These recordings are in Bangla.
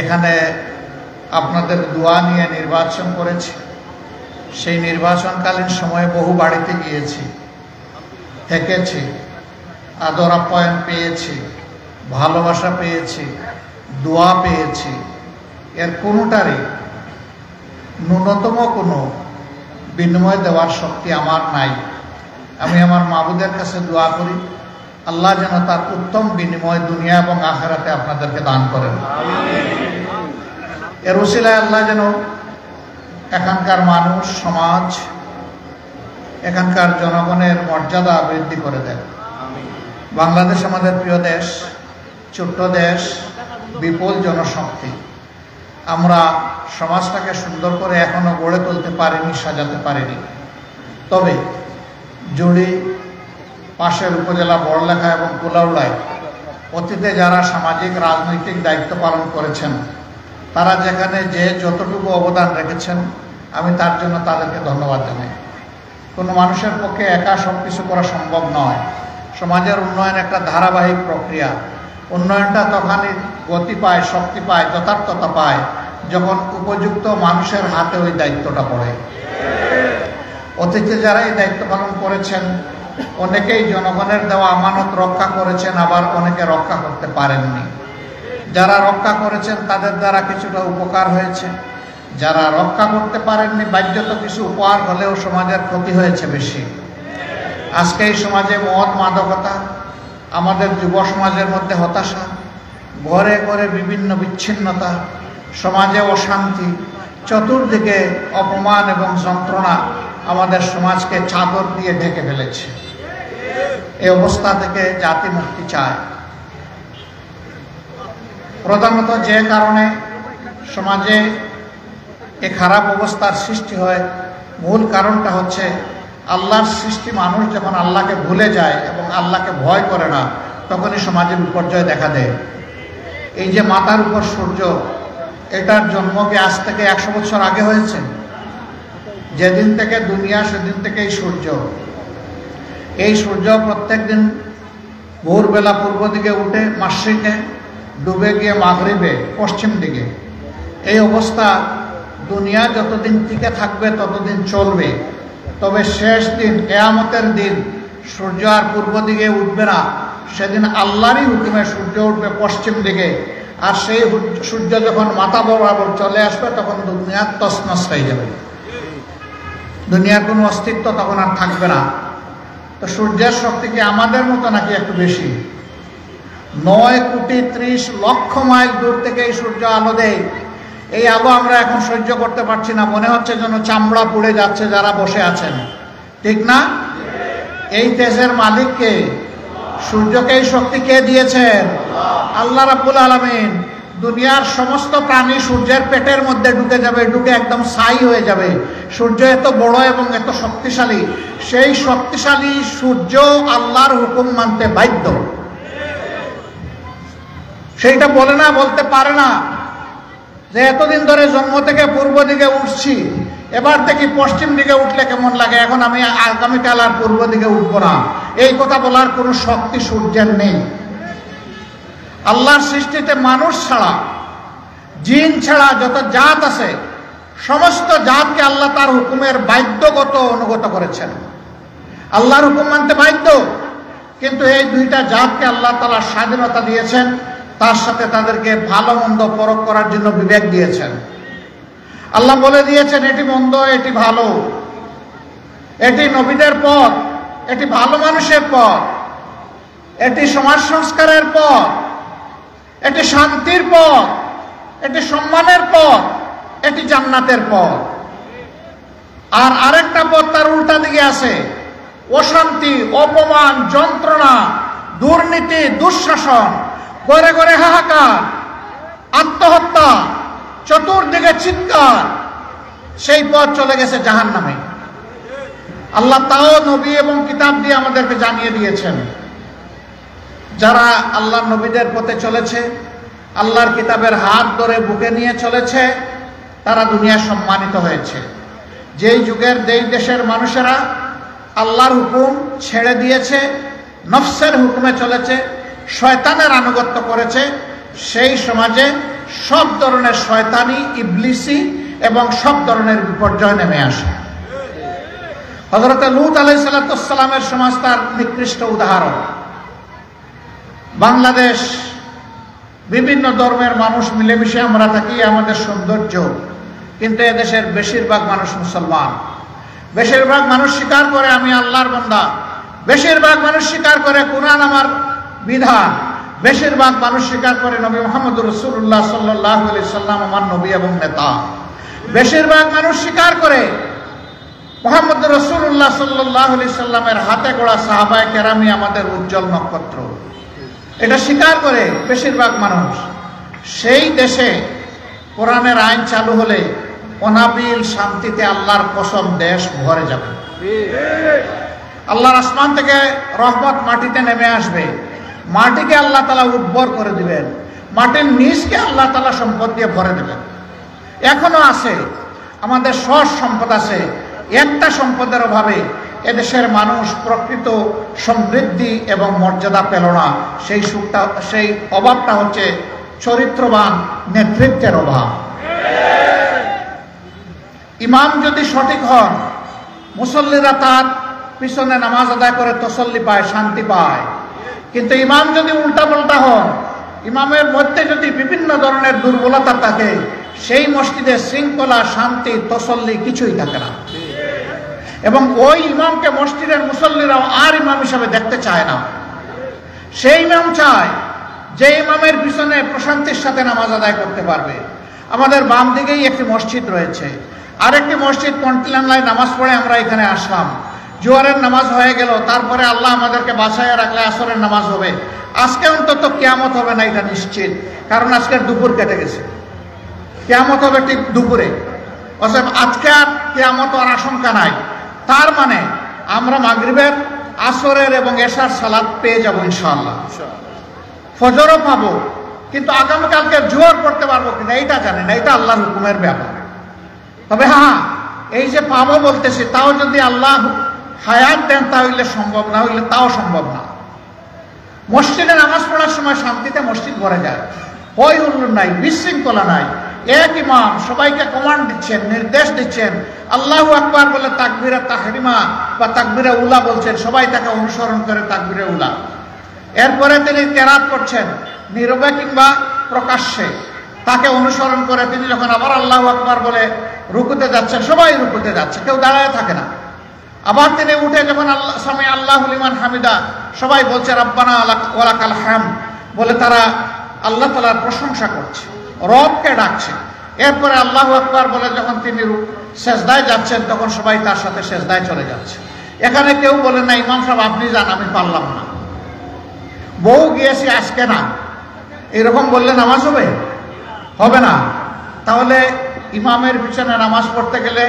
এখানে আপনাদের দোয়া নিয়ে নির্বাচন করেছি। সেই নির্বাচনকালীন সময়ে বহু বাড়িতে গিয়েছি, থেকেছি, আদর আপ্যায়ন পেয়েছি, ভালোবাসা পেয়েছি, দোয়া পেয়েছি। এর কোনোটারই ন্যূনতম কোনো বিনিময় দেওয়ার শক্তি আমার নাই। আমি আমার মাবুদের কাছে দোয়া করি, আল্লাহ যেন তার উত্তম বিনিময় দুনিয়া এবং আখিরাতে আপনাদেরকে দান করেন। এর উসিলায় আল্লাহ যেন এখানকার মানুষ, সমাজ, এখানকার জনগণের মর্যাদা বৃদ্ধি করে দেন। বাংলাদেশ আমাদের প্রিয় দেশ, ছোট্ট দেশ, বিপুল জনশক্তি। আমরা সমাজটাকে সুন্দর করে এখনো গড়ে তুলতে পারিনি, সাজাতে পারিনি। তবে জুড়ি, পাশের উপজেলা বড়লেখা এবং কুলাউড়ায় অতীতে যারা সামাজিক রাজনৈতিক দায়িত্ব পালন করেছেন, তারা যেখানে যে যতটুকু অবদান রেখেছেন, আমি তার জন্য তাদেরকে ধন্যবাদ জানাই। কোনো মানুষের পক্ষে একা সব কিছু করা সম্ভব নয়। সমাজের উন্নয়ন একটা ধারাবাহিক প্রক্রিয়া। উন্নয়নটা তখনই গতি পায়, শক্তি পায়, যথার্থতা পায় যখন উপযুক্ত মানুষের হাতে ওই দায়িত্বটা পড়ে। অতীতে যারা এই দায়িত্ব পালন করেছেন, অনেকেই জনগণের দেওয়া আমানত রক্ষা করেছেন, আবার অনেকে রক্ষা করতে পারেননি। যারা রক্ষা করেছেন তাদের দ্বারা কিছুটা উপকার হয়েছে, যারা রক্ষা করতে পারেননি বাহ্যত কিছু উপহার হলেও সমাজের ক্ষতি হয়েছে বেশি। আজকে এই সমাজে মদ, মাদকতা, আমাদের যুব সমাজের মধ্যে হতাশা, ঘরে ঘরে বিভিন্ন বিচ্ছিন্নতা, সমাজে অশান্তি, চতুর্দিকে অপমান এবং যন্ত্রণা আমাদের সমাজকে চাদর দিয়ে ঢেকে ফেলেছে। এই অবস্থা থেকে জাতি মুক্তি চায়। প্রধানত যে কারণে সমাজে এই খারাপ অবস্থার সৃষ্টি হয়, মূল কারণটা হচ্ছে আল্লাহর সৃষ্টি মানুষ যখন আল্লাহকে ভুলে যায় এবং আল্লাহকে ভয় করে না, তখনই সমাজে বিপর্যয় দেখা দেয়। এই যে মাথার উপর সূর্য, এটার জন্ম কি আজ থেকে 100 বছর আগে হয়েছে? যেদিন থেকে দুনিয়া সেদিন থেকেই সূর্য। এই সূর্য প্রত্যেক দিন ভোরবেলা পূর্ব দিকে উঠে মাশরিকে, ডুবে গিয়ে মাগরিবে পশ্চিম দিকে। এই অবস্থা দুনিয়া যতদিন টিকে থাকবে ততদিন চলবে। তবে শেষ দিন, কিয়ামতের দিন, সূর্য আর পূর্ব দিকে উঠবে না। সেদিন আল্লাহরই হুকুমে সূর্য উঠবে পশ্চিম দিকে। আর সেই সূর্য যখন মাথা বরাবর চলে আসবে, তখন দুনিয়া তছনছ হয়ে যাবে। দুনিয়ার কোনো অস্তিত্ব তখন আর থাকবে না। তো সূর্যের শক্তি কি আমাদের মতো নাকি একটু বেশি? 9,30,00,000 মাইল দূর থেকে এই সূর্য আলো দেয়। এই আলো আমরা এখন সহ্য করতে পারছি না, মনে হচ্ছে যেন চামড়া পুড়ে যাচ্ছে যারা বসে আছেন, ঠিক না? এই তেজের মালিককে, সূর্যকে এই শক্তি কে দিয়েছেন? আল্লাহ রাব্বুল আলামিন। দুনিয়ার সমস্ত প্রাণী সূর্যের পেটের মধ্যে ঢুকে যাবে, ঢুকে একদম ছাই হয়ে যাবে। সূর্য এত বড় এবং এত শক্তিশালী, সেই শক্তিশালী সূর্য আল্লাহর হুকুম মানতে বাধ্য। সেইটা বলে না, বলতে পারে না যে এতদিন ধরে জন্ম থেকে পূর্ব দিকে উঠছি, এবার দেখি পশ্চিম দিকে উঠলে কেমন লাগে, এখন আমি আগামীকাল আর পূর্ব দিকে উঠবো না। এই কথা বলার কোনো শক্তি সূর্যের নেই। আল্লাহর সৃষ্টিতে মানুষ ছাড়া, জিন ছাড়া যত জাত আছে, সমস্ত জাতকে আল্লাহ তার হুকুমের বাধ্যগত অনুগত করেছেন। আল্লাহর হুকুম মানতে বাধ্য। কিন্তু এই দুইটা জাতকে আল্লাহ তাআলা স্বাধীনতা দিয়েছেন, তার সাথে তাদেরকে ভালো মন্দ পরখ করার জন্য বিবেক দিয়েছেন। আল্লাহ বলে দিয়েছেন এটি মন্দ, এটি ভালো, এটি নবীদের পথ, এটি ভালো মানুষের পথ, এটি সমাজ সংস্কারের পথ, এটি শান্তির পথ, এটি সম্মানের পথ, এটি জান্নাতের পথ। আর আরেকটা পথ তার উল্টা দিকে আছে, অশান্তি, অপমান, যন্ত্রণা, দুর্নীতি, দুঃশাসন, ঘরে ঘরে হাহাকার, আত্মহত্যা, চতুর্দিকে চিৎকার। সেই পথ চলে গেছে জাহান্নামে। আল্লাহ তাও নবী এবং কিতাব দিয়ে আমাদেরকে জানিয়ে দিয়েছেন, যারা আল্লাহর নবীদের পথে চলেছে, আল্লাহর কিতাবের হাত ধরে বুকে নিয়ে চলেছে, তারা দুনিয়া সম্মানিত হয়েছে। যেই যুগের, যেই দেশের মানুষেরা আল্লাহর হুকুম ছেড়ে দিয়েছে, নফসের হুকুমে চলেছে, শয়তানের আনুগত্য করেছে, সেই সমাজে সব ধরনের শয়তানি, ইবলিসি এবং সব ধরনের বিপর্যয় নেমে আসে। হযরত লূত আলাইহিস সালামের সমাজ তার নিকৃষ্ট উদাহরণ। বাংলাদেশ বিভিন্ন ধর্মের মানুষ মিলেমিশে আমরা থাকি, আমাদের সৌন্দর্য, কিন্তু এদেশের বেশিরভাগ মানুষ মুসলমান। বেশিরভাগ মানুষ স্বীকার করে আমি আল্লাহর বান্দা, বেশিরভাগ মানুষ স্বীকার করে কুরআন আমার বিধান, বেশিরভাগ মানুষ স্বীকার করে নবী মুহাম্মদ রাসূলুল্লাহ সাল্লাল্লাহু আলাইহি সাল্লাম আমার নবী এবং নেতা, বেশিরভাগ মানুষ স্বীকার করে মুহাম্মদ রাসূলুল্লাহ সাল্লাল্লাহু আলাইহি সাল্লামের হাতে গড়া সাহাবায়ে কেরামই আমাদের উজ্জ্বল নক্ষত্র। এটা স্বীকার করে বেশিরভাগ মানুষ। সেই দেশে কোরআনের আইন চালু হলে অনাবিল শান্তিতে আল্লাহর কসম দেশ ভরে যাবে। আল্লাহর আসমান থেকে রহমত মাটিতে নেমে আসবে, মাটিকে আল্লাহ তাআলা উর্বর করে দিবেন, মাটির নিচকে আল্লাহ তাআলা সম্পদ দিয়ে ভরে দেবেন। এখনো আছে, আমাদের সব সম্পদ আছে, একটা সম্পদের অভাবে এদেশের মানুষ প্রকৃত সমৃদ্ধি এবং মর্যাদা পেল না। সেই অভাবটা হচ্ছে চরিত্রবান নেতৃত্বের অভাব। ইমাম যদি সঠিক হন, মুসল্লিরা তার পিছনে নামাজ আদায় করে তসল্লি পায়, শান্তি পায়। কিন্তু ইমাম যদি উল্টাপাল্টা হন, ইমামের মধ্যে যদি বিভিন্ন ধরনের দুর্বলতা থাকে, সেই মসজিদে শৃঙ্খলা, শান্তি, তসল্লি কিছুই থাকে না। এবং ওই ইমামকে মসজিদের মুসল্লিরাও আর ইমাম হিসাবে দেখতে চায় না। সেই ইমাম চায় যে ইমামের পিছনে প্রশান্তির সাথে নামাজ আদায় করতে পারবে। আমাদের বাম দিকেই একটি মসজিদ রয়েছে, আরেকটি মসজিদ কন্টিলান্লায় নামাজ পড়ে আমরা এখানে আসলাম। জোহরের নামাজ হয়ে গেল, তারপরে আল্লাহ আমাদেরকে বাঁচাইয়া রাখলে আসরের নামাজ হবে। আজকে অন্তত কিয়ামত হবে না এটা নিশ্চিত, কারণ আজকের দুপুর কেটে গেছে। কিয়ামত হবে ঠিক দুপুরে, অতএব আজকে আর কিয়ামত আর আশঙ্কা নাই। তার মানে আমরা মাগরিবের, আসরের এবং এশার সালাত পেয়ে যাব ইনশাআল্লাহ, ফজরও পাবো। কিন্তু আগামীকালকে জোহর পড়তে পারবো কিনা এইটা জানি না, এটা আল্লাহর হুকুমের ব্যাপার। তবে হ্যাঁ, এই যে পাবো বলতেছি, তাও যদি আল্লাহ হায়াত দেন তাহলে সম্ভব, না হইলে তাও সম্ভব না। মসজিদে নামাজ পড়ার সময় শান্তিতে মসজিদ ভরে যায়, হই হুল্লোড় নাই, বিশৃঙ্খলা নাই। এক ইমাম সবাইকে কমান্ড দিচ্ছেন, নির্দেশ দিচ্ছেন, আল্লাহু আকবার বলে তাকবীরে তাহরিমা বা তাকবীরে উলা বলছেন, সবাই তাকে অনুসরণ করে তাকবীরে উলা। এরপরে তিনি কেরাত করছেন, নীরবে কিংবা প্রকাশ্যে, তাকে অনুসরণ করে তিনি যখন আবার আল্লাহু আকবার বলে রুকুতে যাচ্ছেন, সবাই রুকুতে যাচ্ছে, কেউ দাঁড়ায় থাকে না। আবার তিনি উঠে যখন সামি আল্লাহু লিমান হামিদা, সবাই বলছে রাব্বানা ওয়ালাকাল হামদ বলে তারা আল্লাহ তাআলার প্রশংসা করছে, রবকে ডাকছে। এরপরে আল্লাহু আকবার বলে যখন তিনি সেজদায় যাচ্ছেন, তখন সবাই তার সাথে সেজদায় চলে যাচ্ছে। এখানে কেউ বলে না ইমাম সাহেব আপনি যান, আমি পারলাম না, বউ গিয়েছি আজকে না, এরকম বললে নামাজ হবে? হবে না। তাহলে ইমামের পিছনে নামাজ পড়তে গেলে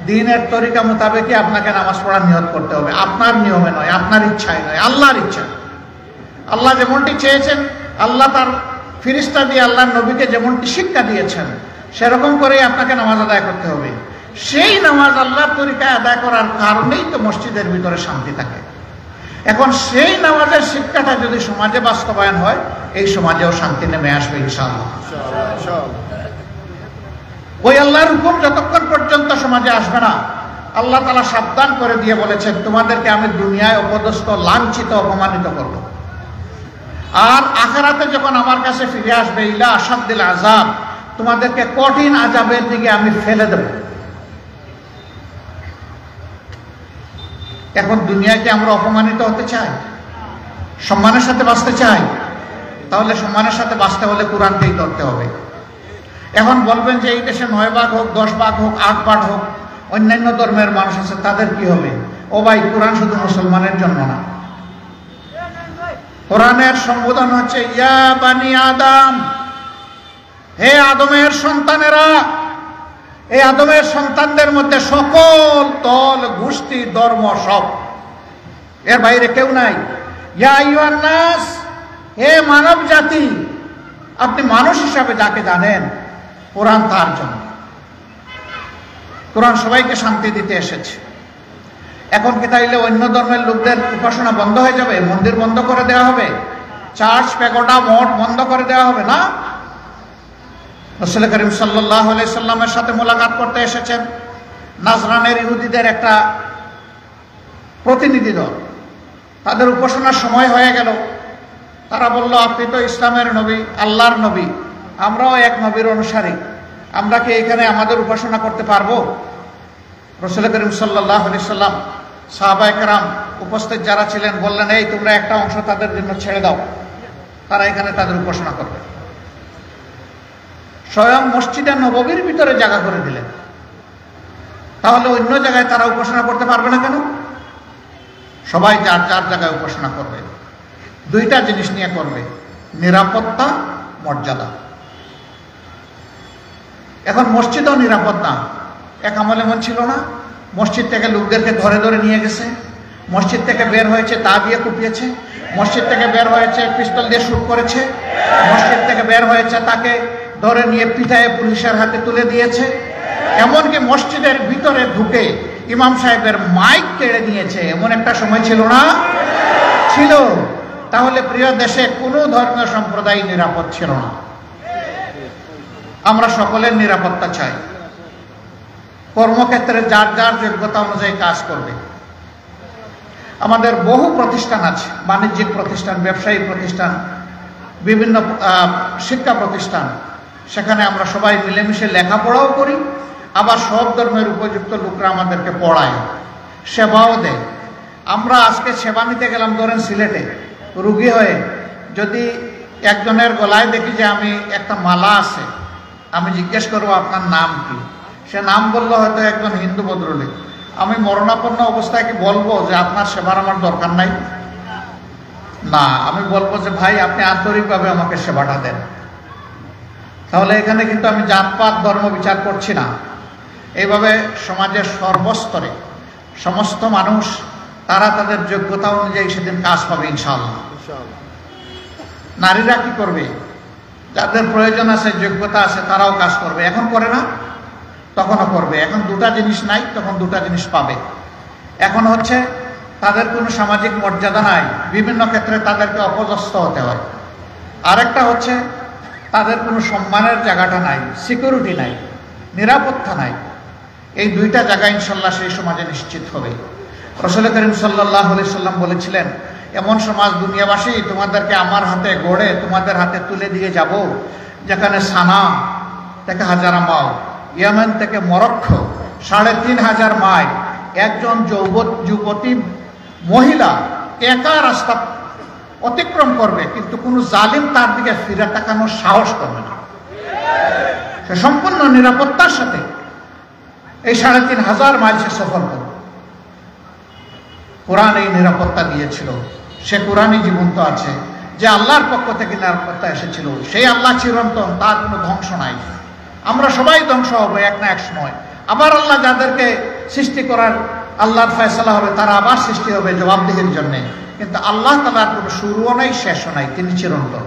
দ্বীনের তরিকা মোতাবেকই আপনাকে নামাজ পড়ার নিয়ত করতে হবে, আপনার নিয়মে নয়, আপনার ইচ্ছায় নয়, আল্লাহর ইচ্ছা। আল্লাহ যেমনটি চেয়েছেন, আল্লাহ তার ফিরিস্তা দিয়ে আল্লাহর নবীকে যেমনটি শিক্ষা দিয়েছেন, সেরকম করেই আপনাকে নামাজ আদায় করতে হবে। সেই নামাজ আল্লাহর তরিকায় আদায় করার কারণেই তো মসজিদের ভিতরে শান্তি থাকে। এখন সেই নামাজের শিক্ষাটা যদি সমাজে বাস্তবায়ন হয়, এই সমাজেও শান্তি নেমে আসবে ইনশাআল্লাহ। ওই আল্লাহর হুকুম যতক্ষণ পর্যন্ত সমাজে আসবে না, আল্লাহ তাআলা সাবধান করে দিয়ে বলেছেন, তোমাদেরকে আমি দুনিয়ায় অপদস্থ, লাঞ্ছিত, অপমানিত করব, আর আখিরাতে যখন আমার কাছে ফিরে আসবে, ইলা আশাদ্দিল আযাব, তোমাদেরকে কঠিন আযাবের দিকে আমি ফেলে দেব। এখন দুনিয়াকে আমরা অপমানিত হতে চাই, সম্মানের সাথে বাঁচতে চাই, তাহলে সম্মানের সাথে বাঁচতে হলে কোরআনকেই ধরতে হবে। এখন বলবেন যে এই দেশে 9 ভাগ হোক, 10 ভাগ হোক, 8 ভাগ হোক, অন্যান্য ধর্মের মানুষ আছে, তাদের কি হবে? ও ভাই, কোরআন শুধু মুসলমানের জন্য না। কোরআনের সম্বোধন হচ্ছে ইয়া বানি আদম, হে আদমের সন্তানেরা। এই আদমের সন্তানদের মধ্যে সকল দল, গোষ্ঠী, ধর্ম সব, এর বাইরে কেউ নাই। ইয়া আইয়ুহান নাস, হে মানব জাতি, আপনি মানুষ হিসাবে যাকে জানেন, কোরআন তার জন্য। কোরআন সবাইকে শান্তি দিতে এসেছে। এখন কি তাইলে অন্য ধর্মের লোকদের উপাসনা বন্ধ হয়ে যাবে? মন্দির বন্ধ করে দেওয়া হবে? চার্চ, প্যাগোডা, মঠ বন্ধ করে দেওয়া হবে? না, রাসূল করিম সাল্লাল্লাহু আলাইহি সাল্লামের সাথে মোলাকাত করতে এসেছেন নাজরানের ইহুদিদের একটা প্রতিনিধি দল। তাদের উপাসনার সময় হয়ে গেল। তারা বলল, আপনি তো ইসলামের নবী, আল্লাহর নবী, আমরাও এক নবীর অনুসারী, আমরা কি এখানে আমাদের উপাসনা করতে পারবো? রাসূল করিম সাল্লাল্লাহু আলাইহি সাল্লাম সাহাবায়ে কেরাম উপস্থিত যারা ছিলেন বললেন, এই তোমরা একটা অংশ তাদের জন্য ছেড়ে দাও, তারা এখানে তাদের উপাসনা করবে। স্বয়ং মসজিদে নববীর ভিতরে জায়গা করে দিলেন। তাহলে অন্য জায়গায় তারা উপাসনা করতে পারবে না কেন? সবাই যার যার জায়গায় উপাসনা করবে। দুইটা জিনিস নিয়ে করবে, নিরাপত্তা, মর্যাদা। এখন মসজিদও নিরাপদ না। এক আমল এমন ছিল না, মসজিদ থেকে লোকদেরকে ধরে ধরে নিয়ে গেছে, মসজিদ থেকে বের হয়েছে তা দিয়ে কুপিয়েছে, মসজিদ থেকে বের হয়েছে পিস্তল দিয়ে শুট করেছে, মসজিদ থেকে বের হয়েছে তাকে ধরে নিয়ে পিটায়ে পুলিশের হাতে তুলে দিয়েছে, এমনকি মসজিদের ভিতরে ঢুকে ইমাম সাহেবের মাইক কেড়ে নিয়েছে। এমন একটা সময় ছিল না? ছিল। তাহলে প্রিয় দেশে কোনো ধর্মীয় সম্প্রদায় নিরাপদ ছিল না। আমরা সকলের নিরাপত্তা চাই। কর্মক্ষেত্রে যার যার যোগ্যতা অনুযায়ী কাজ করবে। আমাদের বহু প্রতিষ্ঠান আছে, বাণিজ্যিক প্রতিষ্ঠান, ব্যবসায়ী প্রতিষ্ঠান, বিভিন্ন শিক্ষা প্রতিষ্ঠান। সেখানে আমরা সবাই মিলেমিশে লেখাপড়াও করি, আবার সব ধর্মের উপযুক্ত লোকরা আমাদেরকে পড়ায়, সেবাও দেয়। আমরা আজকে সেবা নিতে গেলাম, ধরেন সিলেটে রুগী হয়ে, যদি একজনের গলায় দেখি যে আমি একটা মালা আছে, আমি জিজ্ঞেস করবো আপনার নাম কি? সে নাম বললো হয়তো একজন হিন্দু ভদ্রলোক। আমি মরণাপন্ন অবস্থায় কি বলবো যে আপনার সেবার আমার দরকার নাই? না, আমি বলবো যে ভাই আপনি আন্তরিকভাবে আমাকে সেবাটা দেন। তাহলে এখানে কিন্তু আমি জাতপাত ধর্ম বিচার করছি না। এইভাবে সমাজের সর্বস্তরে সমস্ত মানুষ তারা তাদের যোগ্যতা অনুযায়ী সেদিন কাজ পাবে ইনশাআল্লাহ। নারীরা কি করবে? যাদের প্রয়োজন আছে, যোগ্যতা আছে, তারাও কাজ করবে। এখন করে না? তখনও করবে। এখন দুটা জিনিস নাই, তখন দুটা জিনিস পাবে। এখন হচ্ছে তাদের কোনো সামাজিক মর্যাদা নাই, বিভিন্ন ক্ষেত্রে তাদেরকে অপদস্থ হতে হয়। আরেকটা হচ্ছে তাদের কোনো সম্মানের জায়গাটা নাই, সিকিউরিটি নাই, নিরাপত্তা নাই। এই দুইটা জায়গা ইনশাল্লাহ সেই সমাজে নিশ্চিত হবে। রাসূল করিম সাল্লাল্লাহু আলাইহি সাল্লাম বলেছিলেন, এমন সমাজ দুনিয়াবাসী তোমাদেরকে আমার হাতে গড়ে তোমাদের হাতে তুলে দিয়ে যাব, যেখানে সানা থেকে হাজারামাও, ইয়েমেন থেকে মরক্কো ৩৫০০ মাইল একজন যুবতী মহিলা একা রাস্তা অতিক্রম করবে, কিন্তু কোনো জালিম তার দিকে ফিরে তাকানোর সাহস করবে না। সে সম্পূর্ণ নিরাপত্তার সাথে এই ৩৫০০ মাইল সে সফর করবে। কোরআন এই নিরাপত্তা দিয়েছিল। সে কোরআনই জীবন্ত আছে। যে আল্লাহর পক্ষ থেকে নিরাপত্তা এসেছিল, সেই আল্লাহ চিরন্তন, তার কোনো ধ্বংস নাই। আমরা সবাই ধ্বংস হবো এক না এক সময়। আবার আল্লাহ যাদেরকে সৃষ্টি করার আল্লাহর ফয়সালা হবে, তারা আবার সৃষ্টি হবে জবাবদিহির জন্যে। কিন্তু আল্লাহ তাআলার কোনো শুরুও নাই, শেষও নাই, তিনি চিরন্তন।